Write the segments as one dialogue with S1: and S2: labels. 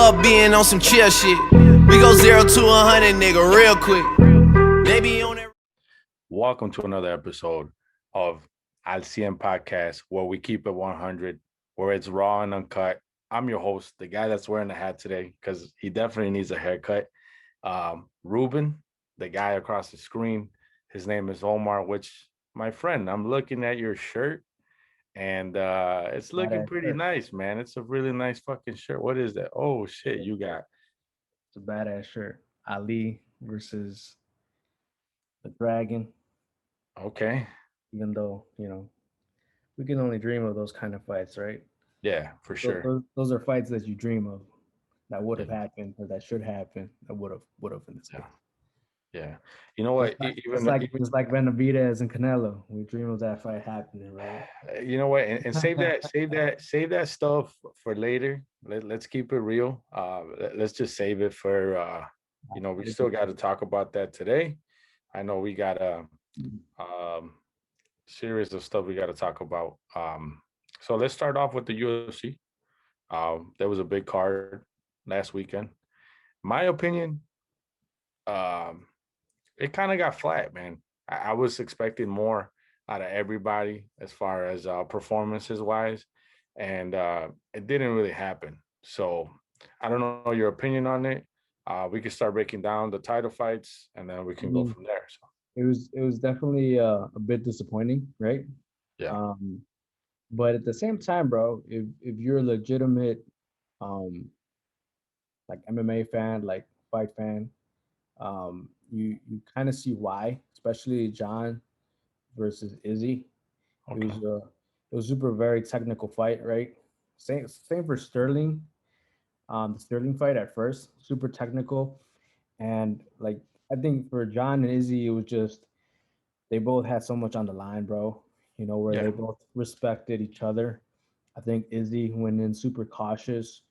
S1: up being on some chill shit. We go 0 to 100, nigga, real quick. Maybe on that.
S2: Welcome to another episode of Al Cien Podcast, where we keep it 100, where it's raw and uncut. I'm your host, the guy that's wearing the hat today, because he definitely needs a haircut. Ruben, the guy across the screen, his name is Omar, which, my friend, I'm looking at your shirt, and it's looking pretty nice, man. It's a really nice fucking shirt. What is that? Oh, shit, you got.
S3: It's a badass shirt. Ali versus the Dragon.
S2: Okay.
S3: Even though, we can only dream of those kind of fights, right?
S2: Yeah, for sure.
S3: Those are fights that you dream of that would have
S2: Yeah.
S3: happened or that should happen. That would have in this case.
S2: Yeah. You know what?
S3: It's like Benavidez and Canelo. We dream of that fight happening, right?
S2: You know what? And save that stuff for later. Let's keep it real. Let's just save it for we still got to talk about that today. I know we got a series of stuff we got to talk about. So let's start off with the UFC. There was a big card last weekend. My opinion, it kind of got flat, man. I was expecting more out of everybody as far as performances wise, and it didn't really happen. So I don't know your opinion on it. We can start breaking down the title fights, and then we can go from there. So
S3: It was definitely a bit disappointing, right?
S2: yeah,
S3: But at the same time, bro, if you're a legitimate like MMA fan, like fight fan, you kind of see why, especially John versus Izzy. It
S2: okay,
S3: was a it was super very technical fight, right? Same for Sterling. The Sterling fight at first, super technical, and like I think for John and Izzy, it was just they both had so much on the line, bro. Where
S2: yeah,
S3: they both respected each other. I think Izzy went in super cautious.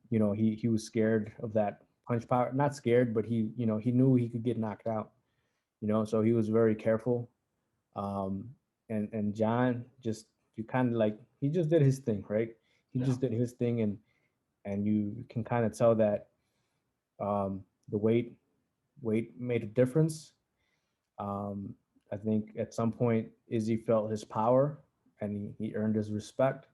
S3: He was scared of that punch power. Not scared, but he knew he could get knocked out. So he was very careful. Um, and John just you kind of like he just did his thing, right? He
S2: yeah,
S3: just did his thing, and you can kind of tell that the weight made a difference. Um, I think at some point Izzy felt his power and he earned his respect.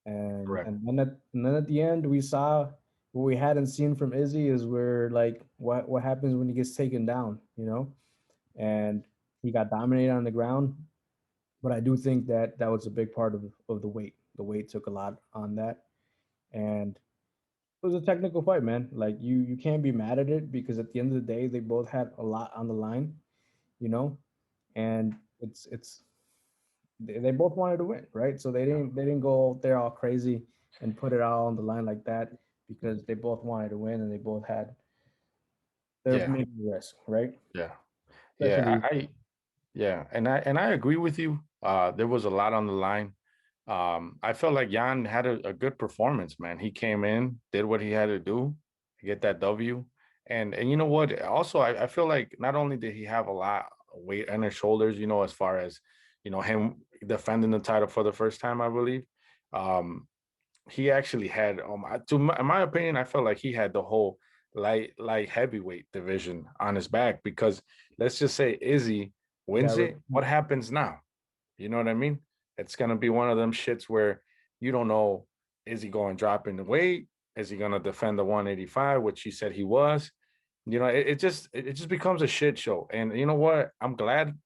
S3: And
S2: correct.
S3: and then at the end we saw what we hadn't seen from Izzy is where like what happens when he gets taken down, and he got dominated on the ground. But I do think that that was a big part of the weight. The weight took a lot on that, and it was a technical fight, man. Like you can't be mad at it because at the end of the day they both had a lot on the line, you know, and it's they both wanted to win, right? So they didn't go out there all crazy and put it all on the line like that because they both wanted to win and they both had their
S2: Yeah,
S3: maybe risk, right?
S2: yeah, yeah.
S3: Especially
S2: Yeah, and I agree with you. There was a lot on the line. I felt like Jan had a good performance, man. He came in, did what he had to do to get that W. And you know what? Also, I feel like not only did he have a lot of weight on his shoulders, as far as him defending the title for the first time, I believe. Um, he actually had in my opinion, I felt like he had the whole light heavyweight division on his back because let's just say Izzy
S3: he got
S2: wins it, what happens now? You know what I mean? It's gonna be one of them shits where you don't know, is he going dropping the weight? Is he gonna defend the 185, which he said he was? It just becomes a shit show. And you know what? I'm glad,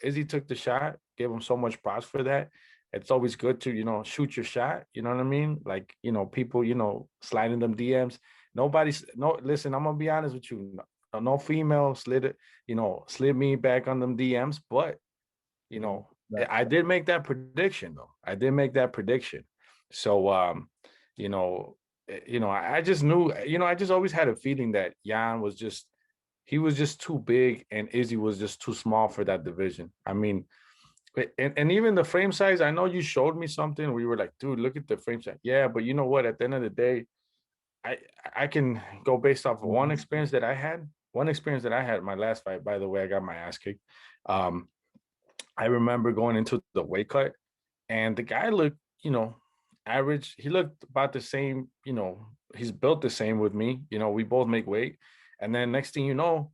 S2: Izzy took the shot, gave him so much props for that. It's always good to, shoot your shot. You know what I mean? Like, people, sliding them DMs. Listen, I'm gonna be honest with you. No female slid me back on them DMs, but you know,
S3: right.
S2: I did make that prediction though. I did make that prediction. So you know, I just knew, I just always had a feeling that Jan was just he was just too big and Izzy was just too small for that division. I mean, and even the frame size, I know you showed me something. We were like, dude, look at the frame size. Yeah, but you know what? At the end of the day, I I can go based off of one experience that I had. One experience that I had my last fight, by the way, I got my ass kicked. Um, I remember going into the weight cut, and the guy looked, average. He looked about the same, he's built the same with me. You know, we both make weight. And then next thing you know,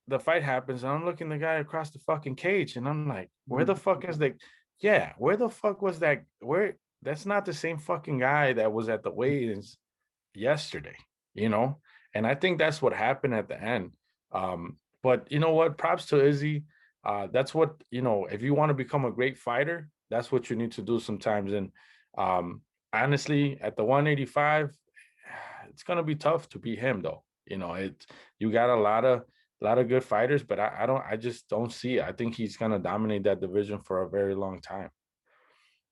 S2: the fight happens, and I'm looking the guy across the fucking cage, and I'm like, where the fuck is the yeah, where the fuck was that? Where that's not the same fucking guy that was at the weigh-ins yesterday, you know? And I think that's what happened at the end. But you know what? Props to Izzy. That's what, you know, if you want to become a great fighter, that's what you need to do sometimes. And um, honestly, at the 185, it's gonna be tough to beat him though. You know, you got a lot of good fighters, but I just don't see it. I think he's gonna dominate that division for a very long time.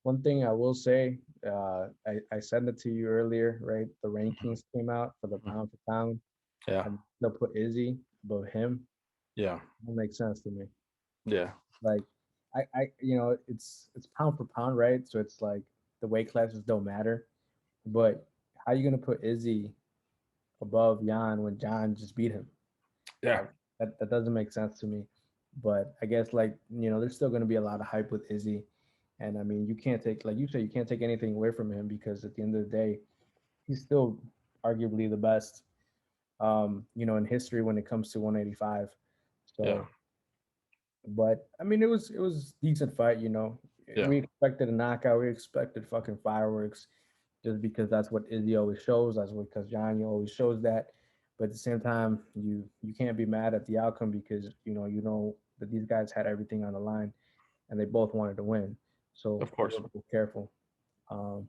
S3: One thing I will say, I sent it to you earlier, right? The
S2: Mhm.
S3: rankings came out for the
S2: Mhm.
S3: pound for pound,
S2: Yeah,
S3: and they'll put Izzy above him.
S2: yeah,
S3: That makes sense to me.
S2: yeah,
S3: Like, it's pound for pound, right? So it's like the weight classes don't matter. But how you gonna put Izzy above Jan when John just beat him?
S2: yeah.
S3: Like that doesn't make sense to me. But I guess there's still gonna be a lot of hype with Izzy. And I mean, you can't take, like you said, you can't take anything away from him because at the end of the day, he's still arguably the best, in history when it comes to 185.
S2: Yeah,
S3: So, but I mean, it was decent fight.
S2: yeah,
S3: We expected a knockout. We expected fucking fireworks, just because that's what Izzy always shows. That's what because Johnny always shows that. But at the same time, you can't be mad at the outcome because you know that these guys had everything on the line and they both wanted to win. So
S2: of
S3: you
S2: course.
S3: have to be careful. Um,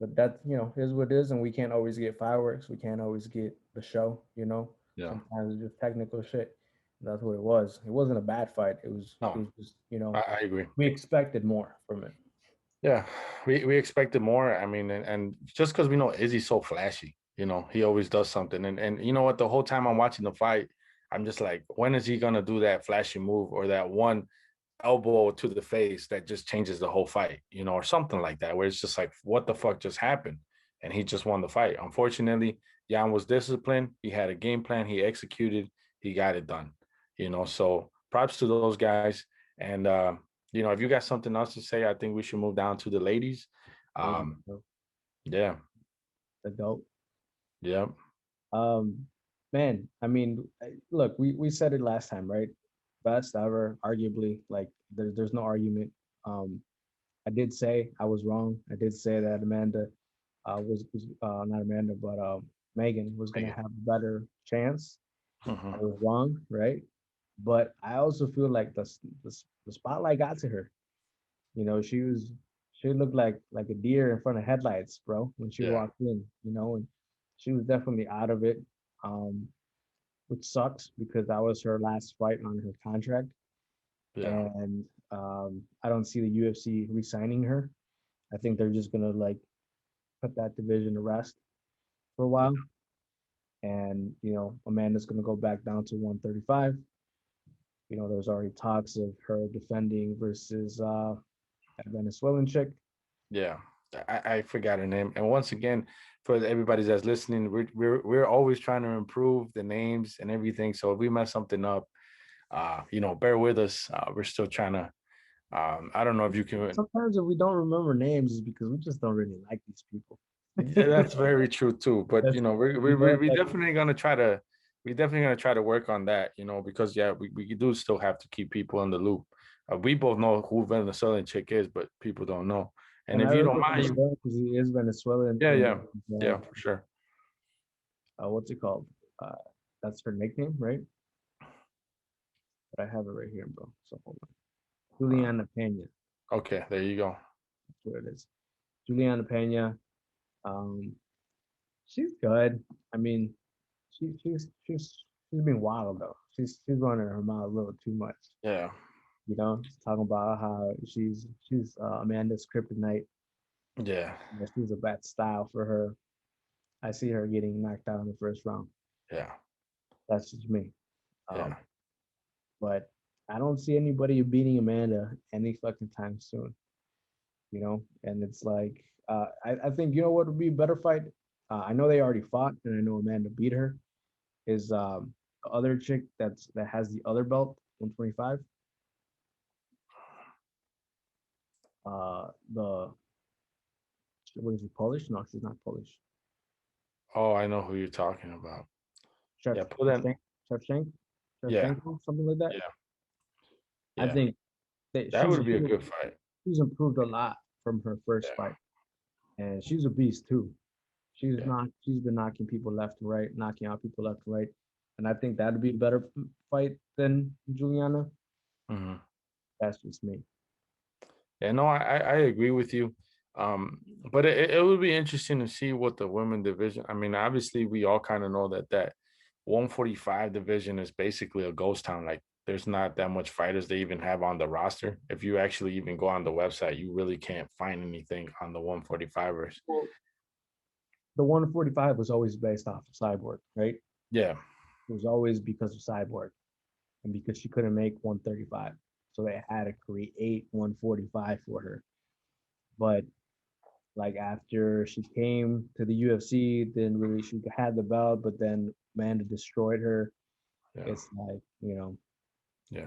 S3: but that is what it is, and we can't always get fireworks. We can't always get the show.
S2: Yeah.
S3: Sometimes it's just technical shit. That's what it was. It wasn't a bad fight. It was it
S2: No,
S3: was just
S2: I agree.
S3: we expected more from it.
S2: Yeah, we expected more. I mean, and just because we know Izzy's so flashy, you know, he always does something. And you know what? The whole time I'm watching the fight, I'm just like, when is he gonna do that flashy move or that one elbow to the face that just changes the whole fight, you know, or something like that, where it's just like, what the fuck just happened? And he just won the fight. Unfortunately, Jan was disciplined. He had a game plan. He executed. He got it done. You know, so props to those guys. And you know, if you got something else to say, I think we should move down to the ladies.
S3: Ladies,
S2: Um,
S3: so
S2: yeah,
S3: the goat.
S2: yeah,
S3: Um, Man, I mean, look, we said it last time, right? Best ever, arguably. Like, there's no argument. Um, I did say I was wrong. I did say that Amanda was not Amanda, but Megan was gonna
S2: Megan.
S3: have a better chance. I
S2: Mhm.
S3: was wrong, right? But I also feel like the spotlight got to her. She looked like a deer in front of headlights, bro, when she
S2: Yeah,
S3: walked in. And she was definitely out of it, um, which sucks because that was her last fight on her contract,
S2: yeah,
S3: and I don't see the UFC re-signing her. I think they're just gonna like put that division to rest for a while, and Amanda's gonna go back down to 135. There's already talks of her defending versus that Venezuelan chick.
S2: yeah. I forgot her name. And once again, for everybody that's listening, we're always trying to improve the names and everything. So if we mess something up, you know, bear with us. We're still trying to. I don't know if you can.
S3: Sometimes if we don't remember names, is because we just don't really like these people.
S2: Yeah, that's very true too. But
S3: That's
S2: you know, we
S3: like
S2: definitely gonna try to. We definitely gonna try to work on that. You know, because yeah, we do still have to keep people in the loop. We both know who Venezuelan chick is, but people don't know. And
S3: and I
S2: if you don't
S3: remember
S2: mind,
S3: Venezuela because he is Venezuelan,
S2: yeah,
S3: and
S2: yeah, yeah, for sure.
S3: what's it called? Uh, that's her nickname, right? But I have it right here, bro. So hold on.
S2: Uh,
S3: Juliana Pena.
S2: okay, there you go.
S3: That's what it is. Juliana Pena. Um, she's good. I mean, she's being wild though. She's running her mouth a little too much.
S2: Yeah,
S3: She's talking about how she's Amanda's kryptonite.
S2: yeah,
S3: She's a bad style for her. I see her getting knocked out in the first round.
S2: yeah,
S3: That's just me.
S2: yeah.
S3: Um, but I don't see anybody beating Amanda any fucking time soon. And it's like I think what would be a better fight. I know they already fought, and I know Amanda beat her. Is the other chick that has the other belt, 125. The What is she, Polish? No, she's not Polish.
S2: Oh, I know who you're talking about. Yeah, put in.
S3: Shevchenko,
S2: Yeah,
S3: something like that.
S2: yeah,
S3: I
S2: yeah.
S3: think that
S2: That would be a good fight.
S3: she's improved a lot from her first
S2: Yeah,
S3: fight, and she's a beast too.
S2: yeah.
S3: She's been knocking people left and right, knocking out people left and right, and I think that'd be a better fight than Juliana.
S2: Mhm.
S3: That's just me.
S2: Yeah, no, I agree with you. Um, but it would be interesting to see what the women division. I mean, obviously, we all kind of know that 145 division is basically a ghost town. Like, there's not that much fighters they even have on the roster. If you actually even go on the website, you really can't find anything on the 145ers.
S3: Well, the 145 was always based off of Cyborg, right?
S2: Yeah,
S3: It was always because of Cyborg and because she couldn't make 135. So they had to create 145 for her. But like after she came to the UFC, then really she had the belt, but then Amanda destroyed her.
S2: yeah,
S3: It's like,
S2: yeah,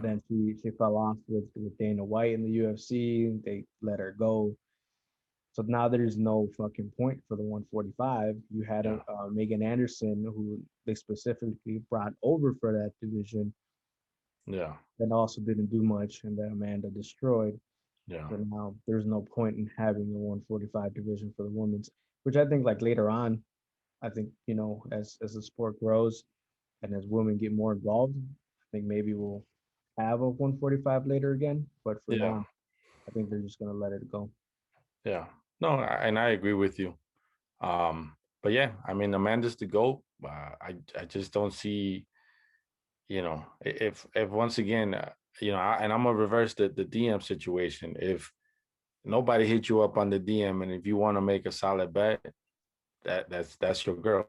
S3: then she fell off with Dana White in the UFC. They let her go. So now there's no fucking point for the 145. You had a
S2: yeah,
S3: Megan Anderson who they specifically brought over for that division,
S2: yeah,
S3: that also didn't do much, and that Amanda destroyed.
S2: yeah,
S3: So now there's no point in having a 145 division for the women's, which I think like later on, I think as the sport grows and as women get more involved, I think maybe we'll have a 145 later again. But for
S2: yeah,
S3: now, I think they're just gonna let it go.
S2: yeah. No, and I agree with you. But yeah, I mean, Amanda's the GOAT. I just don't see, if once again, and I'm gonna reverse the DM situation. If nobody hit you up on the DM, and if you want to make a solid bet, that's your girl.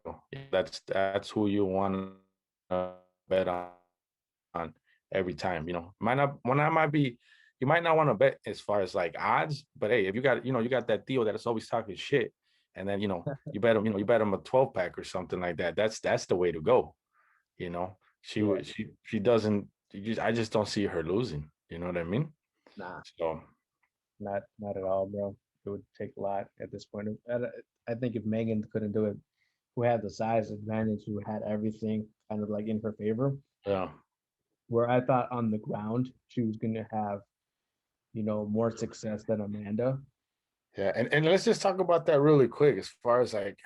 S2: That's who you want to bet on every time. Might be you might not want to bet as far as like odds, but hey, if you got that deal that is always talking shit, and then you bet him a 12 pack or something like that. That's the way to go. You know,
S3: Yeah,
S2: she doesn't. I just don't see her losing. You know what I mean?
S3: nah,
S2: So
S3: not at all, bro. It would take a lot at this point. I think if Megan couldn't do it, who had the size advantage, who had everything kind of like in her favor,
S2: yeah.
S3: where I thought on the ground she was gonna have, more success than Amanda.
S2: Yeah, and let's just talk about that really quick. As far as like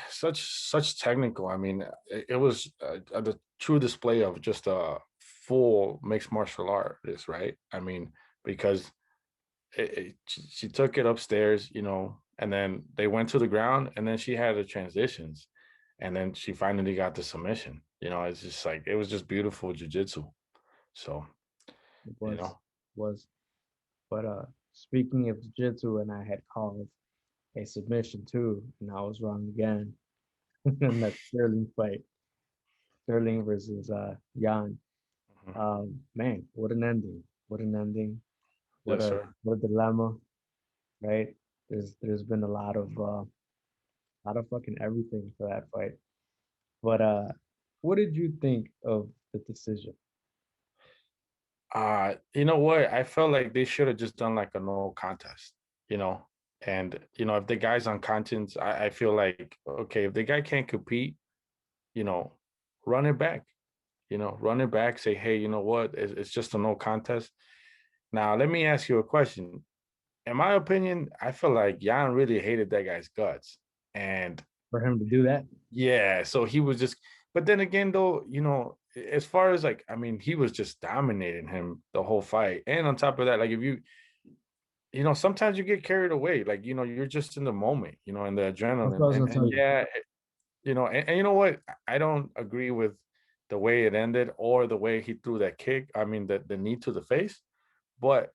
S2: such technical, I mean, it was the true display of just a full mixed martial artist, right? I mean, because she took it upstairs, and then they went to the ground, and then she had the transitions, and then she finally got the submission. It's just like it was just beautiful jujitsu. So,
S3: It
S2: you
S3: was
S2: know,
S3: was. But speaking of jiu-jitsu, and I had called a submission too, and I was wrong again. In that Sterling fight, Sterling versus Jan.
S2: mhm.
S3: Man, what an ending! What an ending!
S2: Yes, sir.
S3: What a dilemma, right? There's been a lot of fucking everything for that fight. But what did you think of the decision?
S2: You know what? I felt like they should have just done like a no contest, you know. And if the guy's on contents, I feel like okay, if the guy can't compete, you know, run it back. Run it back. Say, hey, you know what? It's just a no contest. Now, let me ask you a question. In my opinion, I feel like Jan really hated that guy's guts, and
S3: For him to do that?
S2: yeah, so he was just, but then again, though, as far as like, I mean, he was just dominating him the whole fight. And on top of that, like if sometimes you get carried away, like, you're just in the moment, and the
S3: That's what I
S2: adrenaline.
S3: was
S2: And
S3: gonna tell you.
S2: yeah, and you know what? I don't agree with the way it ended or the way he threw that kick. I mean, the knee to the face. But,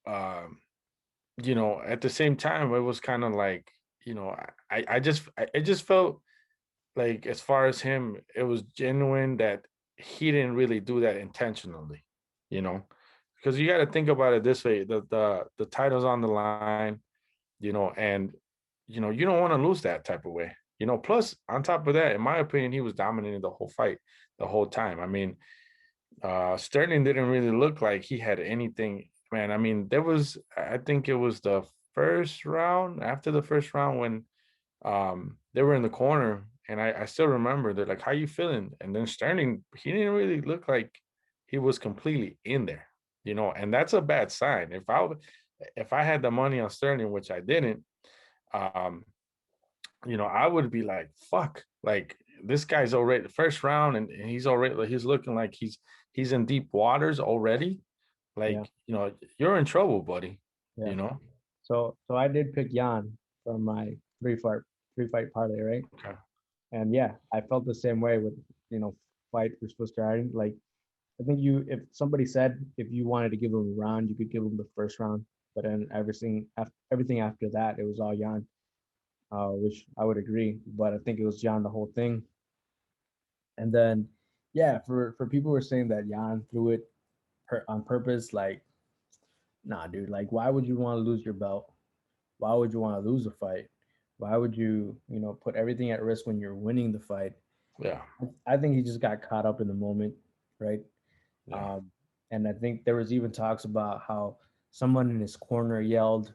S2: um, at the same time, it was kind of like, I just felt like as far as him, it was genuine that he didn't really do that intentionally, you know, because you got to think about it this way: the title's on the line, and you don't want to lose that type of way, Plus, on top of that, in my opinion, he was dominating the whole fight the whole time. I mean, Sterling didn't really look like he had anything, man. I mean, I think it was the first round, after the first round when they were in the corner And I still remember they're like, "How you feeling?" And then Sterling, he didn't really look like he was completely in there, and that's a bad sign. If I had the money on Sterling, which I didn't, um, I would be like, "Fuck!" Like this guy's already the first round, and he's looking like he's in deep waters already.
S3: Yeah,
S2: Like you're in trouble, buddy.
S3: yeah.
S2: You know.
S3: So I did pick Jan from my three fight parlay, right?
S2: Okay.
S3: And yeah, I felt the same way with fight for Swiss starting. Like I think if somebody said if you wanted to give him a round, you could give him the first round, but then everything after that, it was all Jan, which I would agree. But I think it was Jan the whole thing. And then yeah, for people who are saying that Jan threw it on purpose, like nah, dude. Like why would you want to lose your belt? Why would you want to lose a fight? Why would you put everything at risk when you're winning the fight?
S2: Yeah.
S3: I think he just got caught up in the moment, right?
S2: Yeah.
S3: Um, and I think there was even talks about how someone in his corner yelled,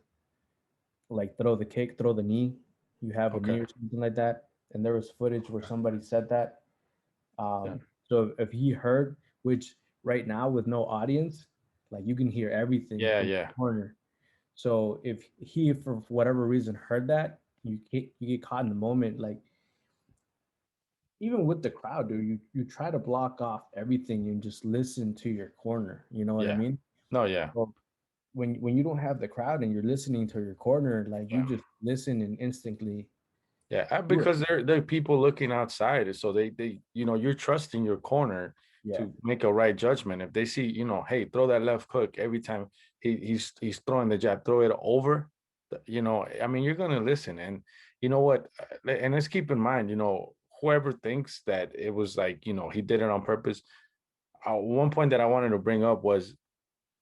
S3: like, throw the kick, throw the knee. You have a knee
S2: Okay.
S3: or something like that. And there was footage where somebody said that.
S2: Yeah.
S3: So if he heard, which right now with no audience, like you can hear everything
S2: Yeah.
S3: in the
S2: Yeah.
S3: corner. So if he, for whatever reason, heard that, you get caught in the moment. Like even with the crowd, dude, you try to block off everything and just listen to your corner. You know what I
S2: Yeah.
S3: mean?
S2: No. Yeah.
S3: So when you don't have the crowd and you're listening to your corner, like you
S2: Yeah.
S3: just listen and instantly
S2: Yeah,
S3: do it.
S2: because they're people looking outside, so they you're trusting your corner
S3: Yeah,
S2: to make a right judgment. If they see hey, throw that left hook every time he's throwing the jab, throw it over. I mean, you're gonna listen, and you know what? And let's keep in mind, whoever thinks that it was like he did it on purpose. One point that I wanted to bring up was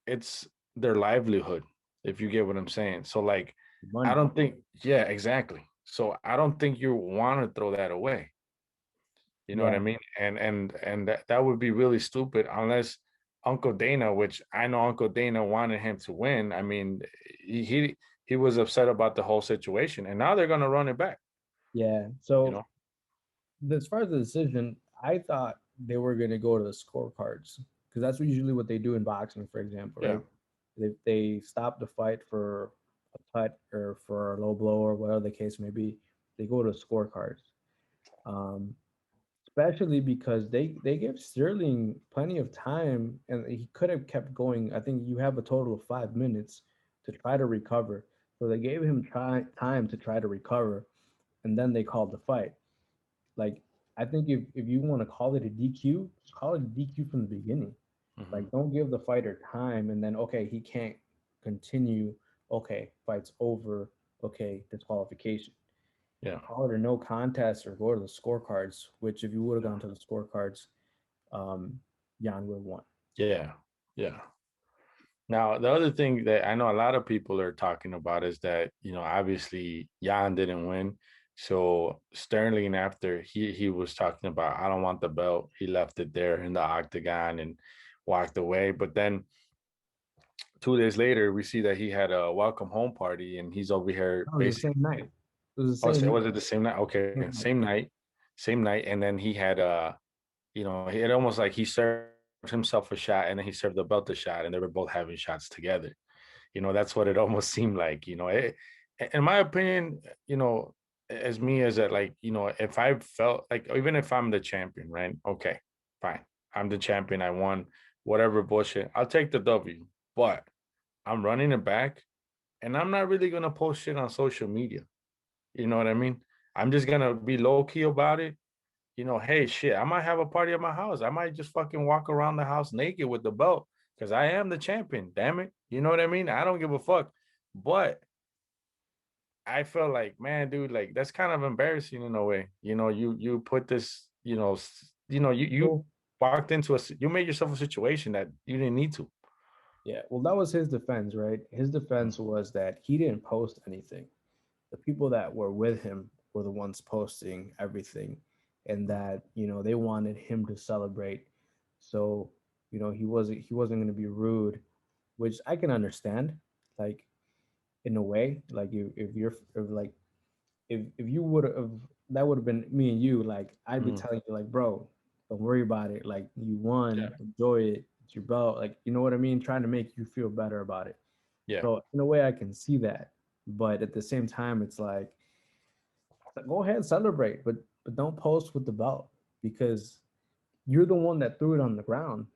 S2: it's their livelihood, if you get what I'm saying. So like I
S3: money.
S2: don't think, yeah, exactly. So I don't think you want to throw that away. You know what
S3: Yeah,
S2: I mean? And that would be really stupid unless Uncle Dana, which I know Uncle Dana wanted him to win. I mean, he was upset about the whole situation, and now they're gonna run it back.
S3: yeah.
S2: You
S3: So
S2: know?
S3: as far as the decision, I thought they were gonna go to the scorecards because that's usually what they do in boxing, for example,
S2: Yeah,
S3: right? They stop the fight for a cut or for a low blow or whatever the case may be. They go to scorecards. Um, Especially because they give Sterling plenty of time, and he could have kept going. I think you have a total of 5 minutes to try to recover. So they gave him time to try to recover, and then they called the fight. Like I think if you want to call it a DQ, just call it a DQ from the beginning.
S2: hmm,
S3: Like don't give the fighter time, and then okay he can't continue. Okay, fight's over. Okay, disqualification.
S2: yeah,
S3: Call it a no contest or go to the scorecards. Which if you would have gone to the scorecards, Jan would have won.
S2: yeah, yeah. Now, the other thing that I know a lot of people are talking about is that, obviously Jan didn't win. So Sterling, after he was talking about, I don't want the belt, he left it there in the octagon and walked away. But then 2 days later, we see that he had a welcome home party and he's over here
S3: Oh, it was the
S2: basically.
S3: same night. It was the
S2: Oh,
S3: same
S2: so
S3: night.
S2: was it the same night? Okay,
S3: Same night.
S2: same night. And then he had he had almost like he served himself a shot and then he served the belt a shot and they were both having shots together. That's what it almost seemed like. In my opinion, as me as that, like, if I felt like, even if I'm the champion, right? Okay, fine. I'm the champion. I won whatever bullshit. I'll take the W, but I'm running it back and I'm not really going to post shit on social media. You know what I mean? I'm just going to be low key about it. Hey, shit, I might have a party at my house. I might just fucking walk around the house naked with the belt because I am the champion. Damn it. You know what I mean? I don't give a fuck. But I feel like, man, dude, like that's kind of embarrassing in a way. You put this, you
S3: Well,
S2: walked into you made yourself a situation that you didn't need to.
S3: yeah. Well, that was his defense, right? His
S2: Mm,
S3: defense was that he didn't post anything. The people that were with him were the ones posting everything, and
S2: mm.
S3: that they wanted him to celebrate. So he wasn't going to be rude, which I can understand. Like in a way, like if you're if like if you would have that would have been me and you. Like I'd be
S2: Mhm.
S3: telling you, like, bro, don't worry about it. Like you won,
S2: Yeah,
S3: enjoy it. It's your belt. Like you know what I mean. Trying to make you feel better about it.
S2: yeah,
S3: So in a way, I can see that. But at the same time, it's like go ahead and celebrate, but don't post with the belt because you're the one that threw it on the ground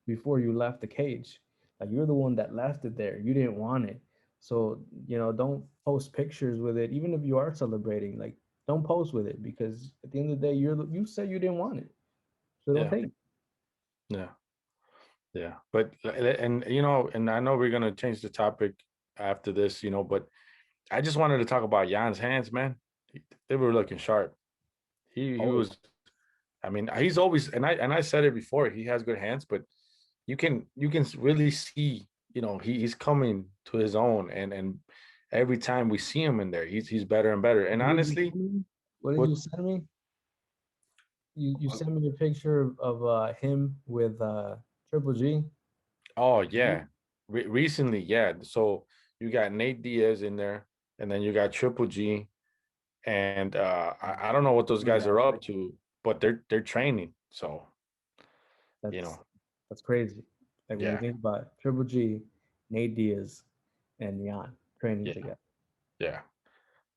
S3: before you left the cage. Like you're the one that left it there. You didn't want it. So, don't post pictures with it, even if you are celebrating. Like, don't post with it because at the end of the day, you said you didn't want it. So don't
S2: yeah,
S3: take it.
S2: yeah, yeah. But and and I know we're gonna change the topic after this, but I just wanted to talk about Jan's hands, man. They were looking sharp. He
S3: Oh,
S2: was. I mean, he's always, and I said it before. He has good hands, but you can really see, he's coming to his own, and every time we see him in there, he's better and better. And
S3: what did you
S2: honestly,
S3: send me? What did
S2: what?
S3: you send me? You sent me a picture of him with Triple G.
S2: Oh yeah, recently, yeah. So you got Nate Diaz in there, and then you got Triple G, and I don't know what those guys are up to, but they're training. So you
S3: That's
S2: know,
S3: that's crazy. Like when you
S2: yeah,
S3: think about it, Triple G, Nate Diaz, and Jan training
S2: yeah,
S3: together.
S2: yeah.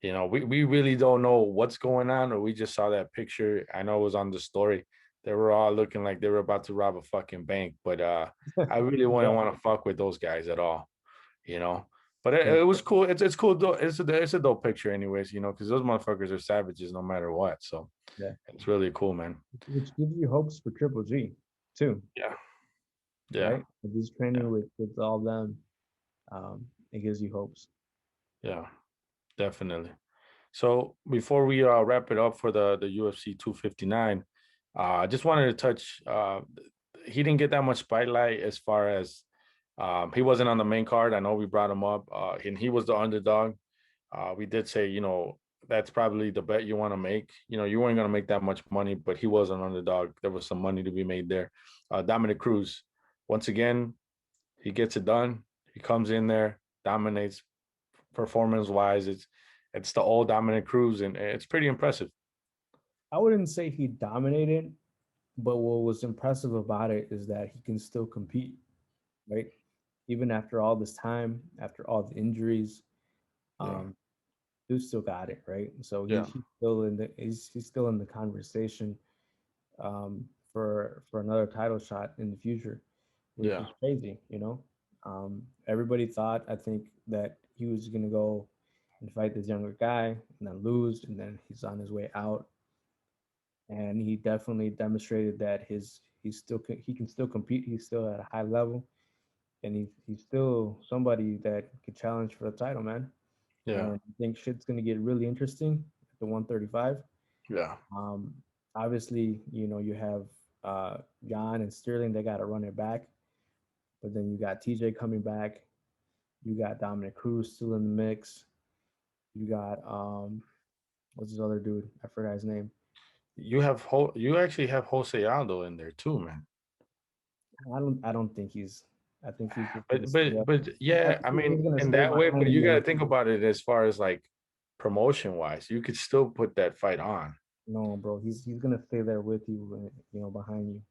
S2: We really don't know what's going on, or we just saw that picture. I know it was on the story. They were all looking like they were about to rob a fucking bank, but I really wouldn't
S3: Yeah,
S2: want to fuck with those guys at all, you know. But it,
S3: yeah,
S2: it was cool. It's cool though. It's a dope picture, anyways, because those motherfuckers are savages no matter what. So
S3: yeah.
S2: it's really cool, man.
S3: Which gives you hopes for Triple G too,
S2: Yeah, yeah,
S3: right? If he's
S2: yeah,
S3: training with all them, it gives you hopes.
S2: yeah, definitely. So before we wrap it up for the UFC 259, I just wanted to touch. He didn't get that much spotlight as far as he wasn't on the main card. I know we brought him up, and he was the underdog. We did say, that's probably the bet you want to make. You weren't going to make that much money, but he was an underdog. There was some money to be made there. Dominic Cruz, once again, he gets it done. He comes in there, dominates performance wise. It's the old Dominic Cruz, and it's pretty impressive.
S3: I wouldn't say he dominated, but what was impressive about it is that he can still compete, right? Even after all this time, after all the injuries,
S2: Yeah,
S3: um, dude still got it, right? So
S2: yeah,
S3: he's still in the conversation for another title shot in the future, which
S2: yeah,
S3: is crazy. Everybody thought I think that he was gonna go and fight this younger guy and then lose, and then he's on his way out, and he definitely demonstrated that he can still compete. He's still at a high level, and he's still somebody that could challenge for the title, man.
S2: yeah,
S3: And I think shit's gonna get really interesting at the 135.
S2: yeah.
S3: Um, Obviously, you have John and Sterling. They got to run it back, but then you got TJ coming back. You got Dominic Cruz still in the mix. You got what's his other dude? I forgot his name.
S2: You actually have Jose Aldo in there too, man.
S3: I don't think he's. I think he's just gonna
S2: But
S3: stay
S2: but
S3: up.
S2: but
S3: I
S2: yeah,
S3: think
S2: I
S3: he's
S2: mean,
S3: just gonna
S2: in
S3: stay
S2: that way, but
S3: behind
S2: you got to
S3: him.
S2: think about it as far as like promotion wise. You could still put that fight on.
S3: No, bro, he's gonna stay there with you, behind you.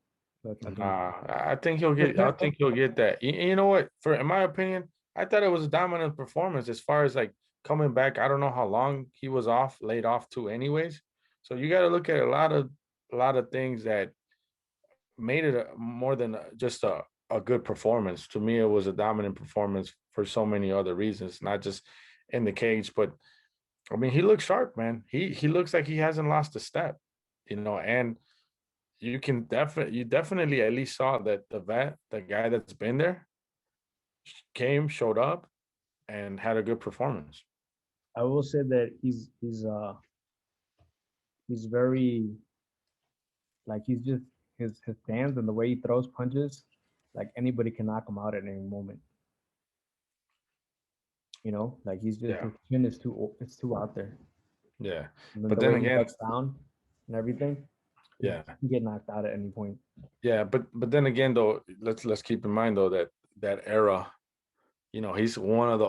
S3: That's I think.
S2: Nah, I think he'll get. I think he'll get that. You know what? In my opinion, I thought it was a dominant performance as far as like coming back. I don't know how long he was laid off to, anyways. So you got to look at a lot of things that made it more than just a good performance. To me, it was a dominant performance for so many other reasons, not just in the cage, but I mean, he looks sharp, man. He looks like he hasn't lost a step, and you definitely at least saw that the guy that's been there showed up and had a good performance.
S3: I will say that he's very like his stance and the way he throws punches, like anybody can knock him out at any moment. Like he's just
S2: Yeah,
S3: his chin is too out there,
S2: yeah.
S3: and then
S2: But
S3: the
S2: then
S3: way he
S2: again,
S3: ducks down and everything, he
S2: yeah,
S3: can get knocked out at any point.
S2: yeah. But then again, though, let's keep in mind though that era, he's one of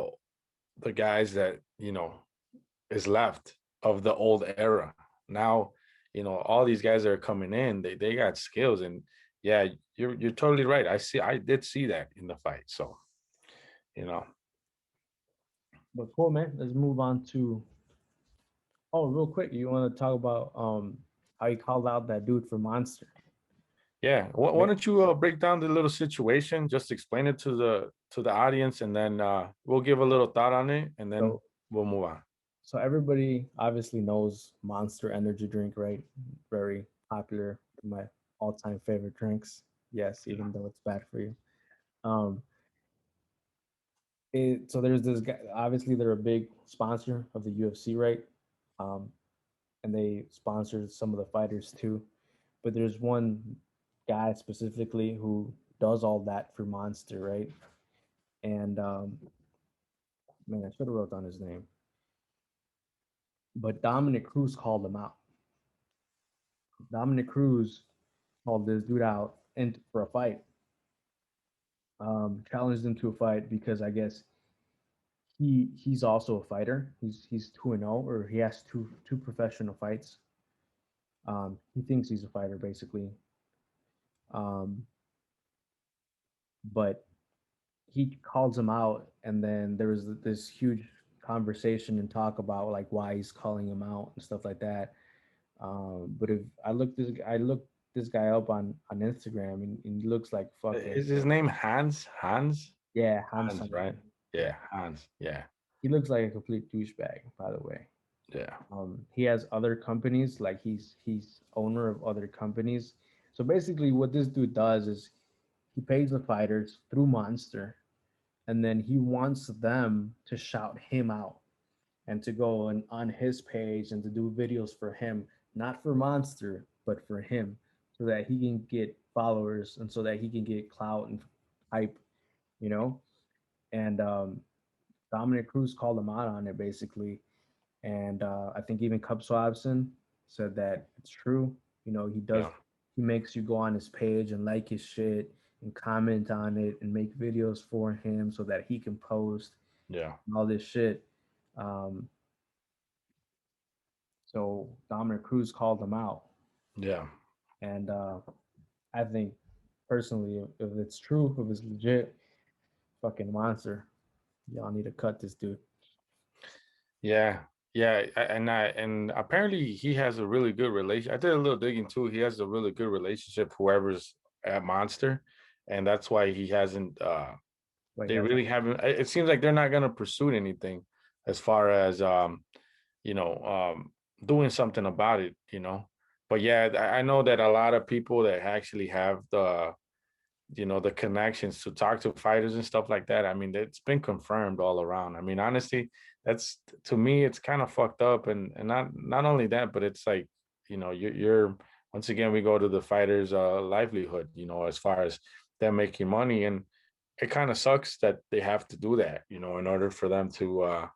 S2: the guys that is left of the old era. now, all these guys that are coming in, they got skills, and yeah, you're totally right. I did see that in the fight. So, you know,
S3: But cool, man. Let's move on to. Oh, real quick, you want to talk about how you called out that dude for Monster?
S2: yeah. Why
S3: Right.
S2: don't you break down the little situation? Just explain it to the audience, and then we'll give a little thought on it, and then
S3: So,
S2: we'll move on.
S3: so everybody obviously knows Monster energy drink, right? Very popular, my all-time favorite drinks. Yes, even though it's bad for you. Um, so there's this guy. Obviously, they're a big sponsor of the UFC, right? Um, and they sponsored some of the fighters too. But there's one guy specifically who does all that for Monster, right? And man, I should have wrote down his name. But Dominic Cruz called him out. Dominic Cruz called this dude out and for a fight. Challenged him to a fight because I guess he's also a fighter. He's 2-0, or he has two professional fights. He thinks he's a fighter basically. Um, but he calls him out, and then there was this huge conversation and talk about like why he's calling him out and stuff like that. But if I looked this guy up on Instagram, and he looks like fucking
S2: Is his name Hans? Hans?
S3: yeah, Hans
S2: Hans,
S3: something.
S2: right?
S3: Yeah,
S2: Yeah, Hans. Yeah,
S3: he looks like a complete douchebag, by the way.
S2: yeah,
S3: He has other companies, like he's owner of other companies. So basically, what this dude does is he pays the fighters through Monster, and then he wants them to shout him out and to go on his page and to do videos for him, not for Monster, but for him, so that he can get followers and so that he can get clout and hype, you know. And Dominic Cruz called him out on it basically, and I think even Cub Swabson said that it's true.
S2: yeah,
S3: He makes you go on his page and like his shit and comment on it and make videos for him so that he can post
S2: yeah,
S3: and all this shit. Um, so Dominic Cruz called him out,
S2: yeah.
S3: and I think personally, if it's true, if it's legit, fucking monster. Y'all need to cut this dude.
S2: Yeah, yeah, and apparently he has a really good relation. I did a little digging too. He has a really good relationship, whoever's at Monster, and that's why he hasn't.
S3: Like,
S2: They
S3: has
S2: really haven't. It seems like they're not gonna pursue anything as far as you know, doing something about it. But yeah, I know that a lot of people that actually have the connections to talk to fighters and stuff like that. I mean, it's been confirmed all around. I mean, honestly, that's to me, it's kind of fucked up, and not only that, but it's like, you're once again we go to the fighters' livelihood, as far as them making money, and it kind of sucks that they have to do that, in order for them to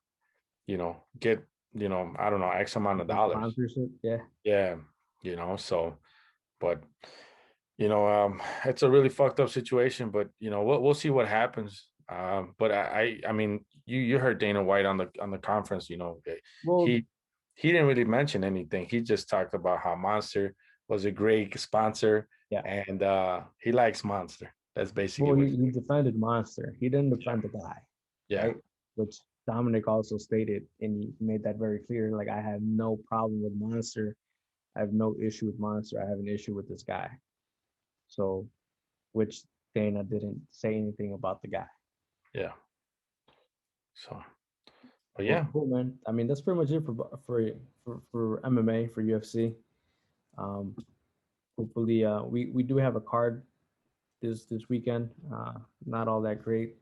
S2: get, I don't know, X amount of dollars.
S3: sponsorship? Yeah.
S2: Yeah, so, but it's a really fucked up situation, but we'll see what happens. But I mean, you heard Dana White on the conference.
S3: Well,
S2: He he didn't really mention anything. He just talked about how Monster was a great sponsor,
S3: yeah.
S2: and he likes Monster. That's basically
S3: Well,
S2: what.
S3: he defended Monster. He didn't
S2: Yeah,
S3: defend the guy,
S2: yeah,
S3: right? Which Dominic also stated, and he made that very clear. Like, I have no problem with Monster. I have no issue with Monster. I have an issue with this guy. So, which Dana didn't say anything about the guy.
S2: yeah. So, but
S3: Well,
S2: yeah,
S3: cool, man. I mean, that's pretty much it for MMA, for UFC. Um, Hopefully, we do have a card this weekend. Not all that great,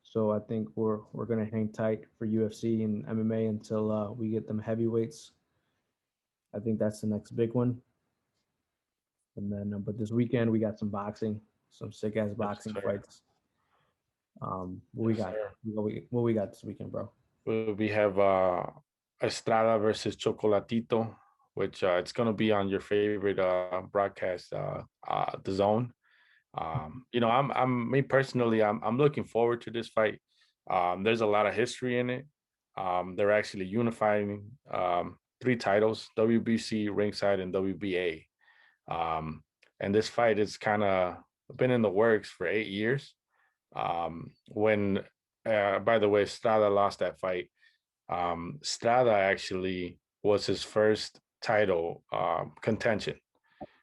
S3: so I think we're gonna hang tight for UFC and MMA until we get them heavyweights. I think that's the next big one. And then, but this weekend we got some boxing, some sick ass
S2: yes,
S3: boxing
S2: sir.
S3: fights. What we
S2: Yes,
S3: got?
S2: sir.
S3: What we got this weekend, bro?
S2: We have Estrada versus Chocolatito, which it's gonna be on your favorite broadcast, the Zone. I'm me personally, I'm looking forward to this fight. There's a lot of history in it. They're actually unifying. three titles: WBC, ringside, and WBA. And this fight is kind of been in the works for 8 years. When, by the way, Strada lost that fight. Strada actually was his first title contention.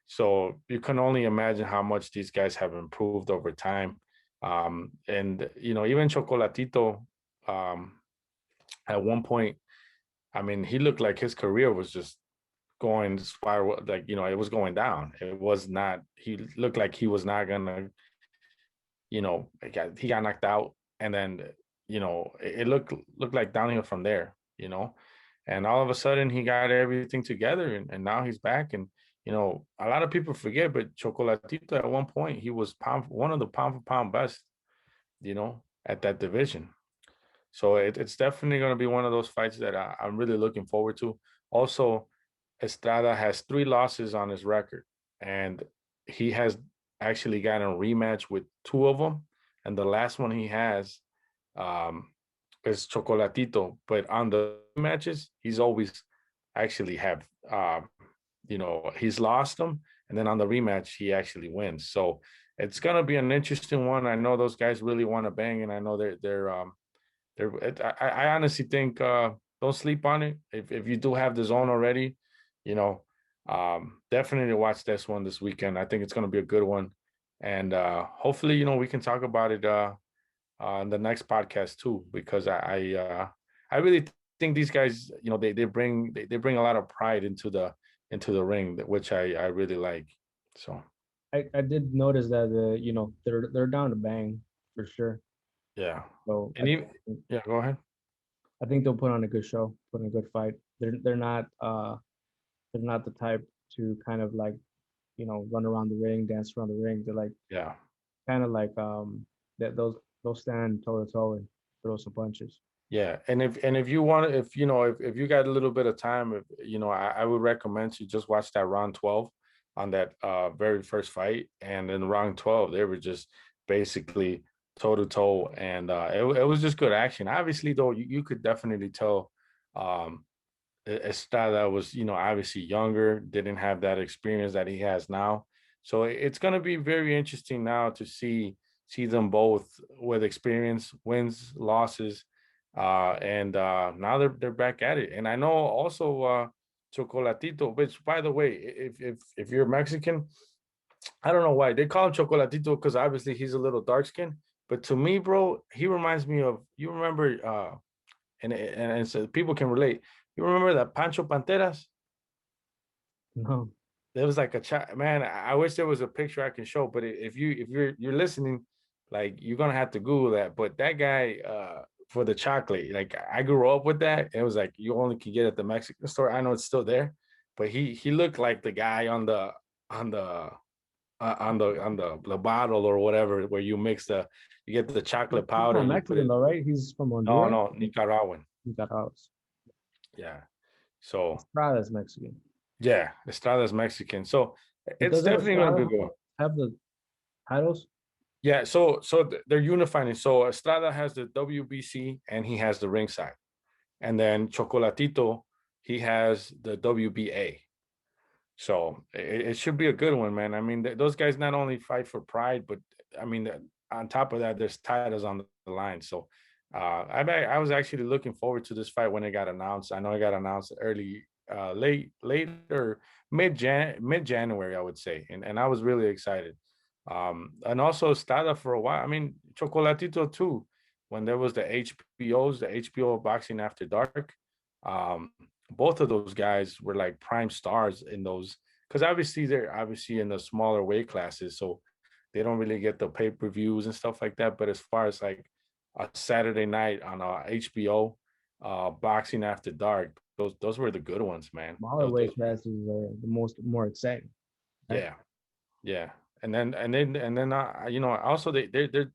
S2: So you can only imagine how much these guys have improved over time. And even Chocolatito, at one point, I mean, he looked like his career was just going spiral, like, it was going down. It was not, he looked like he was not gonna, he got knocked out, and then, it looked like downhill from there, and all of a sudden he got everything together, and now he's back. And a lot of people forget, but Chocolatito at one point, he was one of the pound for pound best, at that division. So it's definitely going to be one of those fights that I'm really looking forward to. Also, Estrada has 3 losses on his record, and he has actually gotten a rematch with 2 of them. And the last one he has is Chocolatito. But on the matches, he's always actually he's lost them. And then on the rematch, he actually wins. So it's going to be an interesting one. I know those guys really want to bang, and I know I honestly think don't sleep on it. If you do have the zone already, definitely watch this one this weekend. I think it's going to be a good one, and hopefully, we can talk about it on the next podcast too, because I really think these guys, they bring a lot of pride into the ring, which I really like. So
S3: I did notice that they're down to bang for sure.
S2: yeah,
S3: So
S2: and even yeah, go ahead.
S3: I think they'll put on a good show, put on a good fight. They're not the type to kind of like run around the ring, dance around the ring. They're like
S2: Yeah.
S3: kind of like that those stand toe to toe and throw some punches.
S2: Yeah, and if you want, if you got a little bit of time, I would recommend you just watch that round 12 on that very first fight. And in round 12, they were just basically toe to toe, and it was just good action. Obviously, though, you could definitely tell um, Estrada was, obviously younger, didn't have that experience that he has now. So it's going to be very interesting now to see them both with experience, wins, losses, and now they're back at it. And I know also Chocolatito, which, by the way, if you're Mexican, I don't know why they call him Chocolatito, because obviously he's a little dark skinned. But to me, bro, he reminds me of, you remember, and so people can relate. You remember that Pancho Panteras?
S3: No,
S2: There was like a child, man. I wish there was a picture I can show, but if you're listening, like, you're gonna have to Google that. But that guy, for the chocolate, like, I grew up with that. It was like you only could get at the Mexican store. I know it's still there, but he looked like the guy on the the bottle or whatever, where you get the chocolate
S3: he's
S2: powder
S3: not
S2: and you put
S3: Mexican
S2: it.
S3: though, right? He's from
S2: No,
S3: Honduras.
S2: no, Nicaraguan.
S3: Nicaragua.
S2: Yeah. So
S3: Estrada's Mexican.
S2: yeah, Estrada's Mexican. So
S3: But
S2: it's
S3: doesn't
S2: definitely going to
S3: Estrada
S2: be good.
S3: have the titles?
S2: Yeah, so they're unifying it. So Estrada has the WBC and he has the ringside, and then Chocolatito, he has the WBA. So it should be a good one, man. I mean, those guys not only fight for pride, but I mean, on top of that, there's titles on the line. So I was actually looking forward to this fight when it got announced. I know it got announced early, late or mid January, I would say, and I was really excited. And also Stada for a while. I mean, Chocolatito too, when there was the HBO Boxing After Dark. Um, both of those guys were like prime stars in those, because obviously they're obviously in the smaller weight classes, so they don't really get the pay-per-views and stuff like that. But as far as like a Saturday night on HBO, Boxing After Dark, those were the good ones, man.
S3: Smaller
S2: Those
S3: weight classes are the more exciting. Right?
S2: yeah, yeah. And then also they're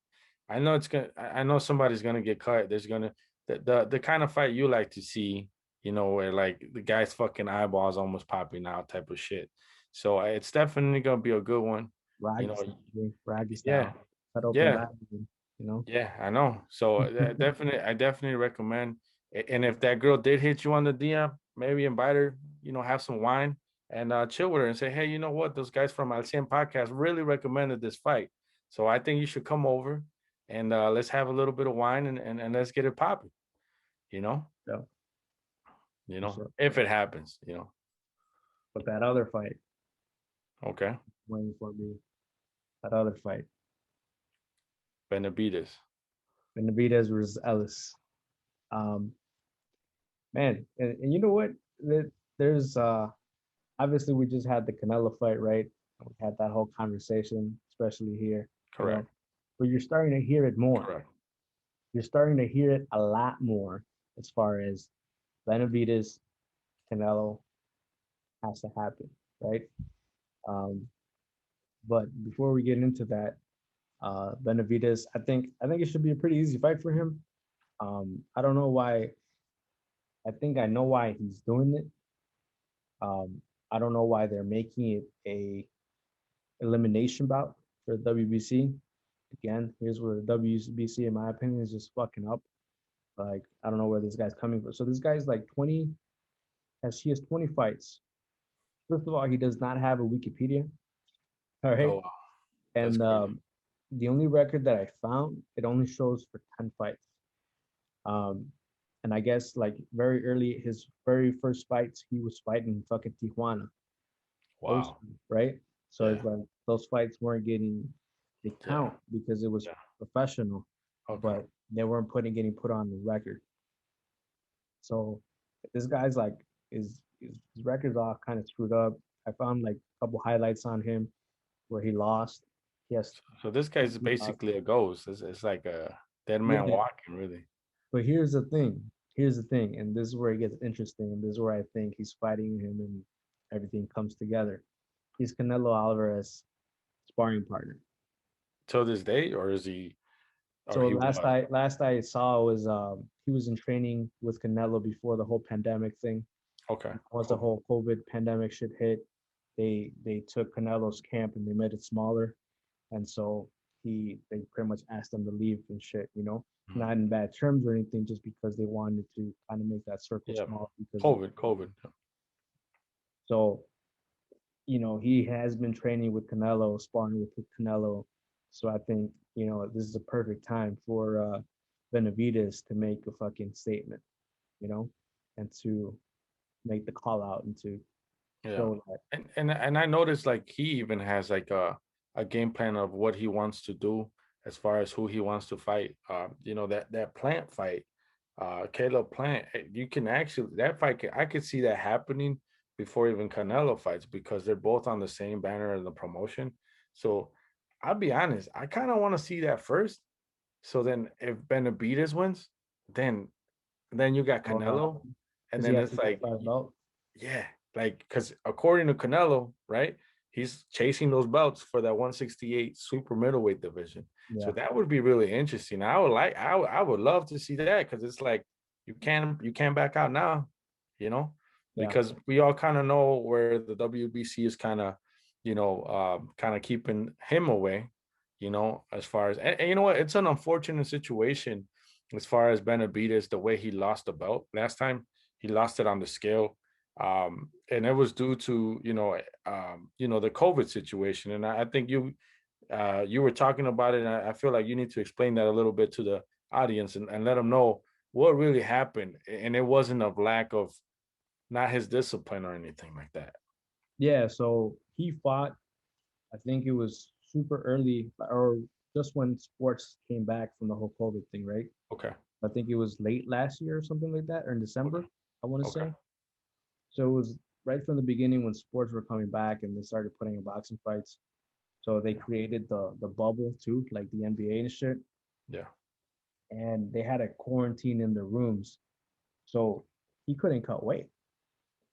S2: I know it's gonna I know somebody's gonna get cut. There's gonna the kind of fight you like to see, where like the guy's fucking eyeballs almost popping out type of shit. So it's definitely gonna be a good one. You
S3: Raggy
S2: know,
S3: style, Raggy
S2: yeah,
S3: style. Cut open
S2: yeah,
S3: back, you know.
S2: yeah. I know. So I definitely recommend. And if that girl did hit you on the DM, maybe invite her, have some wine and chill with her and say, hey, you know what? Those guys from Al Cien podcast really recommended this fight. So I think you should come over and let's have a little bit of wine and let's get it popping, you know,
S3: Yeah. So,
S2: if it happens.
S3: but that other fight,
S2: Okay.
S3: waiting for me. That other fight,
S2: Benavidez.
S3: Benavidez versus Ellis. Um, man, and you know what? There's obviously we just had the Canelo fight, right? We had that whole conversation, especially here, you know.
S2: Correct.
S3: But you're starting to hear it more.
S2: Correct.
S3: You're starting to hear it a lot more as far as Benavidez, Canelo has to happen, right? Um, but before we get into that, Benavidez, I think it should be a pretty easy fight for him. I don't know why. I think I know why he's doing it. I don't know why they're making it a elimination bout for the WBC. Again, here's where the WBC, in my opinion, is just fucking up. Like, I don't know where this guy's coming from. So this guy's like 20, he has 20 fights. First of all, he does not have a Wikipedia. All right.
S2: Oh, wow. That's
S3: And
S2: crazy.
S3: the only record that I found, it only shows for 10 fights. Um, and I guess like very early, his very first fights, he was fighting fucking Tijuana. Those,
S2: Wow.
S3: right? So
S2: Yeah.
S3: it's like those fights weren't getting the
S2: Yeah.
S3: count because it was
S2: Yeah.
S3: professional,
S2: Okay.
S3: but they weren't getting put on the record. So this guy's like his record's all kind of screwed up. I found like a couple highlights on him where he lost. Yes,
S2: So this guy's
S3: he lost.
S2: basically a ghost. It's like a dead man
S3: Yeah,
S2: walking, really.
S3: but here's the thing. Here's the thing, and this is where it gets interesting, and this is where I think he's fighting him and everything comes together. He's Canelo Alvarez sparring partner.
S2: Till this day, or is he? Or
S3: So
S2: he was?
S3: last I saw was he was in training with Canelo before the whole pandemic thing.
S2: Okay.
S3: Once the
S2: Cool.
S3: whole COVID pandemic shit hit, they took Canelo's camp and they made it smaller, and so they pretty much asked him to leave and shit. You know,
S2: Mhm.
S3: not in bad terms or anything, just because they wanted to kind of make that circle
S2: Yeah.
S3: small because of
S2: COVID.
S3: so he has been training with Canelo, sparring with Canelo. So I think, this is a perfect time for Benavidez to make a fucking statement, you know, and to make the call out and to
S2: Yeah.
S3: show that.
S2: And I noticed like he even has like a game plan of what he wants to do as far as who he wants to fight. That Plant fight, Caleb Plant. You can actually that fight. I could see that happening before even Canelo fights because they're both on the same banner in the promotion. So I'll be honest. I kind of want to see that first. So then, if Benavidez wins, then you got Canelo, and
S3: Does he
S2: then
S3: have
S2: it's
S3: to get
S2: like
S3: five belt?
S2: yeah, like because according to Canelo, right, he's chasing those belts for that 168 super middleweight division. So
S3: Yeah,
S2: that would be really interesting. I would love to see that because it's like you can't back out now, you know,
S3: yeah,
S2: because we all kind of know where the WBC is kind of keeping him away, as far as and you know what, it's an unfortunate situation as far as Benavidez, the way he lost the belt last time. He lost it on the scale, and it was due to the COVID situation. And I think you were talking about it, and I feel like you need to explain that a little bit to the audience and let them know what really happened. And it wasn't a lack of not his discipline or anything like that.
S3: yeah. So he fought. I think it was super early, or just when sports came back from the whole COVID thing, right?
S2: Okay.
S3: I think it was late last year or something like that, or in
S2: Okay.
S3: December, I want to
S2: Okay.
S3: say. So it was right from the beginning when sports were coming back and they started putting in boxing fights. So they
S2: Yeah.
S3: created the bubble too, like the NBA and shit.
S2: Yeah.
S3: And they had a quarantine in their rooms. So he couldn't cut weight.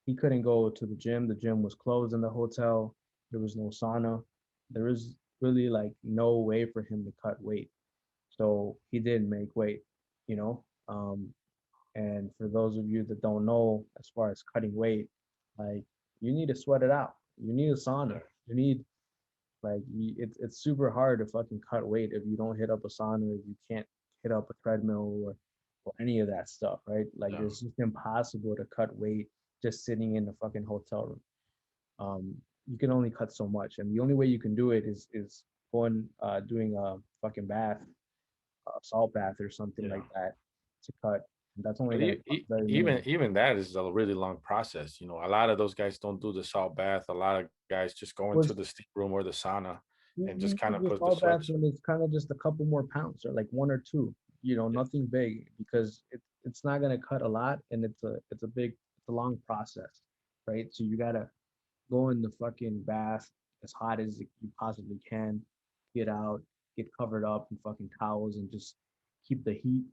S3: He couldn't go to the gym. The gym was closed in the hotel. There was no sauna. There was really like no way for him to cut weight. So he didn't make weight, you know. And for those of you that don't know, as far as cutting weight, like you need to sweat it out. You need a sauna. You need it's super hard to fucking cut weight if you don't hit up a sauna, if you can't hit up a treadmill or any of that stuff, right? Like
S2: Yeah.
S3: it's just impossible to cut weight just sitting in the fucking hotel room. You can only cut so much, and the only way you can do it is going doing a fucking bath, a salt bath or something
S2: Yeah.
S3: like that to cut. And that's only
S2: But
S3: gonna cut very minimal.
S2: even that is a really long process. A lot of those guys don't do the salt bath. A lot of guys just go into
S3: Was
S2: the steam room or the sauna and just
S3: you
S2: kind
S3: use
S2: of
S3: the
S2: put the
S3: salt bath
S2: sweats.
S3: when it's kind of just a couple more pounds or like one or two,
S2: Yeah,
S3: nothing big because it's not gonna cut a lot and it's a long process, right? So you gotta go in the fucking bath as hot as you possibly can, get out, get covered up in fucking towels, and just keep the heat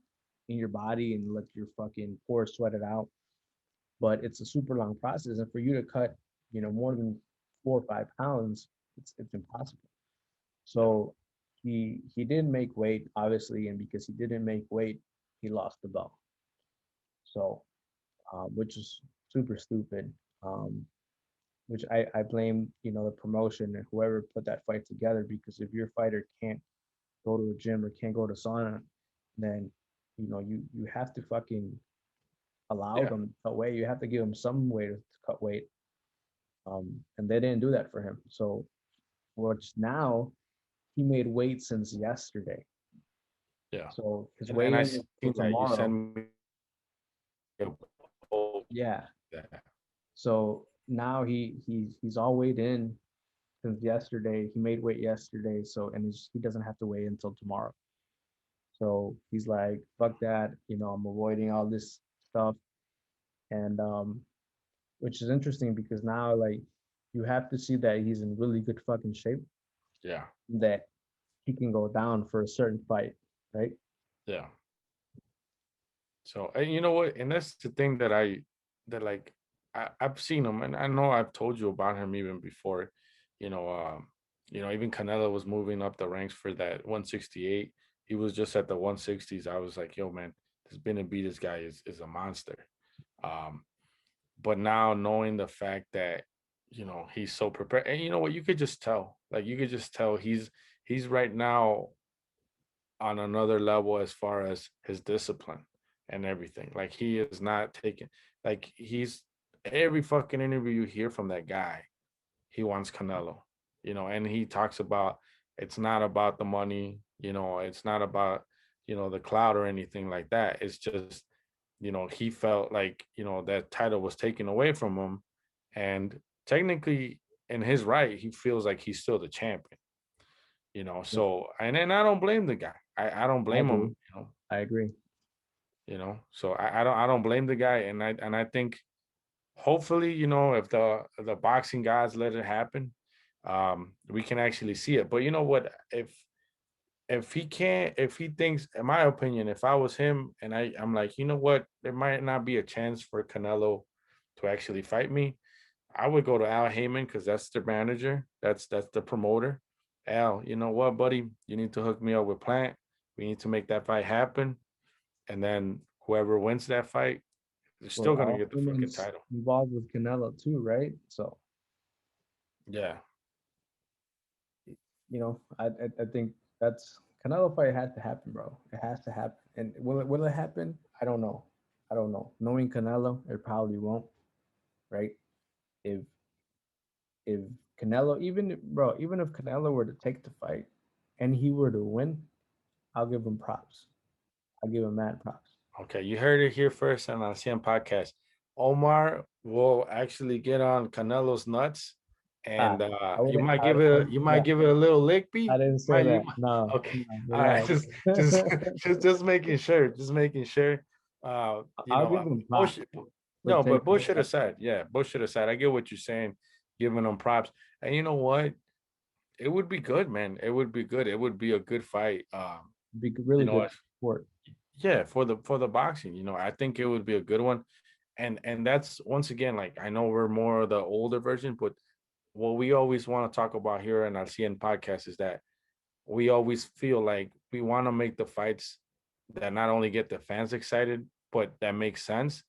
S3: in your body and let your fucking pores sweat it out. But it's a super long process, and for you to cut, more than 4 or 5 pounds, it's impossible.
S2: yeah,
S3: So he didn't make weight, obviously, and because he didn't make weight, he lost the belt. So, which is super stupid. Um, which I blame, the promotion and whoever put that fight together because if your fighter can't go to a gym or can't go to sauna, then you have to fucking allow
S2: yeah.
S3: them to cut weight. You have to give them some way to cut weight. And they didn't do that for him. So which now he made weight since yesterday.
S2: Yeah.
S3: So his
S2: And I
S3: weigh-in is for
S2: seen that you
S3: tomorrow.
S2: send me a post
S3: Yeah.
S2: that.
S3: So now he's all weighed in since yesterday. He made weight yesterday, so and he doesn't have to weigh until tomorrow. So he's like, fuck that, I'm avoiding all this stuff. And which is interesting because now like you have to see that he's in really good fucking shape,
S2: Yeah,
S3: that he can go down for a certain fight, right?
S2: yeah. So, and you know what? And that's the thing that like I've seen him, and I know I've told you about him even before. You know, even Canelo was moving up the ranks for that 168. He was just at the 160s. I was like, yo, man, this Benavidez guy is a monster. Um, but now knowing the fact that he's so prepared, and you know what, you could just tell. Like you could just tell he's right now on another level as far as his discipline and everything. Like he is not taking, like he's every fucking interview you hear from that guy, he wants Canelo, and he talks about it's not about the money, it's not about, the clout or anything like that. It's just, he felt like, that title was taken away from him. And technically, in his right, he feels like he's still the champion.
S3: Yeah,
S2: So and then I don't blame the guy. I don't
S3: I
S2: blame
S3: agree.
S2: him,
S3: I agree.
S2: So I don't blame the guy, and I think hopefully, if the boxing guys let it happen, we can actually see it. But you know what, if he can't, if he thinks, in my opinion, if I was him and I'm like, you know what, there might not be a chance for Canelo to actually fight me, I would go to Al Heyman because that's the manager. That's the promoter. Al, you know what, buddy? You need to hook me up with Plant. We need to make that fight happen. And then whoever wins that fight is
S3: Well,
S2: still gonna
S3: all
S2: get the fucking
S3: humans
S2: title.
S3: involved with Canelo too, right? So,
S2: Yeah.
S3: I think that's Canelo fight has to happen, bro. It has to happen. And will it happen? I don't know. I don't know. Knowing Canelo, it probably won't, right? If if Canelo, even if Canelo were to take the fight and he were to win, I'll give him props. I'll give him mad props.
S2: Okay, you heard it here first on CM Podcast. Omar will actually get on Canelo's nuts,
S3: Ah,
S2: and
S3: I wouldn't. I
S2: you
S3: didn't say
S2: might
S3: that.
S2: give it a little lick
S3: I
S2: beat.
S3: didn't say
S2: You
S3: that.
S2: might,
S3: No,
S2: okay,
S3: no,
S2: all right,
S3: relax.
S2: just making sure, just making sure.
S3: I'll give him props
S2: Bullshit.
S3: for
S2: No, but
S3: taking the
S2: bullshit
S3: fight.
S2: aside, yeah, bullshit aside, I get what you're saying, giving them props, and you know what? It would be good, man. It would be good. It would be a good fight.
S3: Be
S2: You
S3: really
S2: know,
S3: good sport.
S2: yeah, for the boxing, I think it would be a good one. And that's once again, like I know we're more of the older version, but what we always want to talk about here in our CN podcast is that we always feel like we want to make the fights that not only get the fans excited, but that makes sense.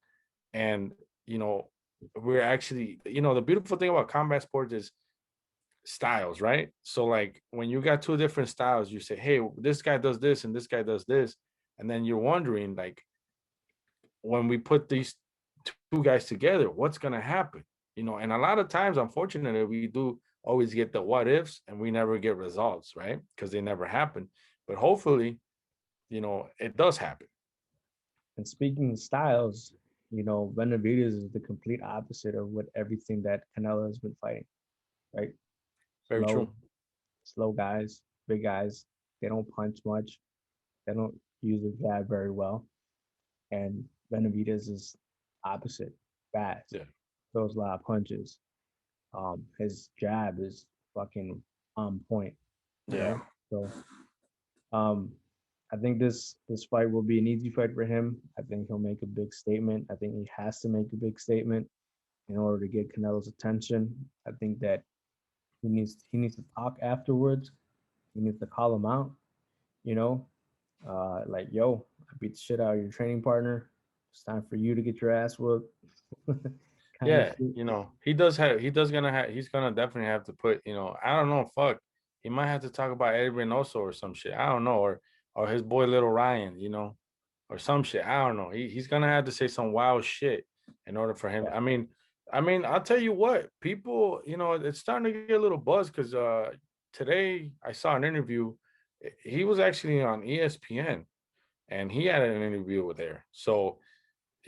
S2: And you know, we're actually, the beautiful thing about combat sports is styles, right? So like when you got two different styles, you say, hey, this guy does this and this guy does this, and then you're wondering like when we put these two guys together, what's gonna happen? And a lot of times, unfortunately, we do always get the what ifs and we never get results, right? Because they never happen. But hopefully, it does happen.
S3: And speaking of styles, Benavidez is the complete opposite of what everything that Canelo has been fighting, right?
S2: Very
S3: Slow,
S2: true.
S3: slow guys, big guys. They don't punch much. They don't use the jab very well. And Benavidez is opposite, fast,
S2: Yeah.
S3: throws a lot of punches. His jab is fucking on point, you
S2: Yeah.
S3: know. So um, I think this fight will be an easy fight for him. I think he'll make a big statement. I think he has to make a big statement in order to get Canelo's attention. I think that he needs to talk afterwards. He needs to call him out. You know, like yo, I beat the shit out of your training partner. It's time for you to get your ass whooped. Kind of
S2: Yeah,
S3: shit.
S2: he's gonna definitely have to put, I don't know, fuck. He might have to talk about Eddie Reynoso or some shit. I don't know, or his boy Little Ryan, or some shit. I don't know. He's gonna have to say some wild shit in order for him.
S3: Yeah.
S2: I mean, I'll tell you what, people, it's starting to get a little buzz because today I saw an interview. He was actually on ESPN and he had an interview with there. So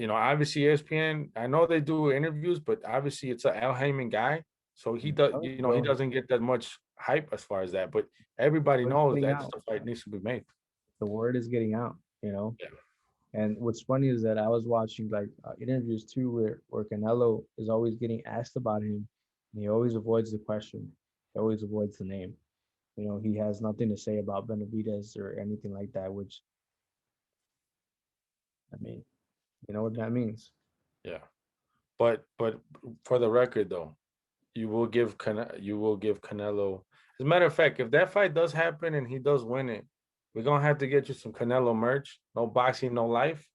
S2: obviously ESPN, I know they do interviews, but obviously it's an Al Heyman guy. So he does, he
S3: Bro,
S2: doesn't get that much hype as far as that. But everybody
S3: word's
S2: knows
S3: getting
S2: that
S3: out.
S2: the fight needs to be made.
S3: The word is getting out.
S2: Yeah.
S3: And what's funny is that I was watching like interviews too, where Canelo is always getting asked about him, and he always avoids the question. He always avoids the name. He has nothing to say about Benavidez or anything like that. Which, I mean, you know what that means.
S2: Yeah. But for the record though, you will give Canelo. As a matter of fact, if that fight does happen and he does win it, we're gonna have to get you some Canelo merch. No boxing, no life,